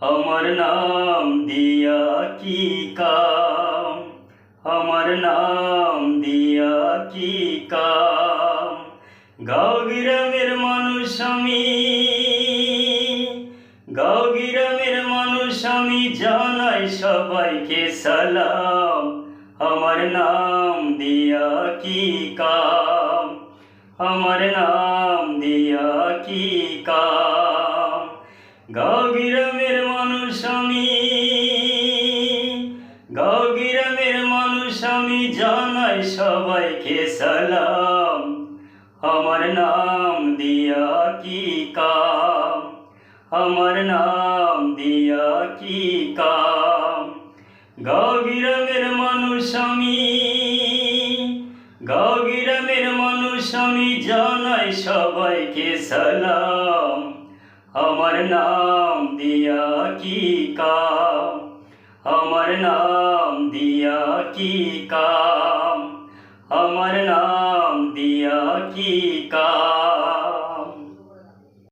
আমার নাম দিয়া কি কাম, আমার নাম দিয়া কি কাম। গাঁও গ্রামের মানুষ আমি, গাঁও গ্রামের মানুষ আমি, জানাই সবাইকে সালাম। আমার নাম দিয়া কি কাম, আমার নাম দিয়া কি কাম। গাঁও গ্রামের মানুষ আমি, গাঁও গ্রামের মানুষ আমি, জানাই সবাইকে সালাম। আমার নাম দিয়া কি কাম, আমার নাম দিয়া কি কাম। গাঁও গ্রামের মানুষ আমি, গাঁও গ্রামের মানুষ আমি, জানাই সবাইকে সালাম। আমার নাম দিয়া কি কাম, আমার নাম দিয়া কি কাম, আমার নাম দিয়া কি কাম।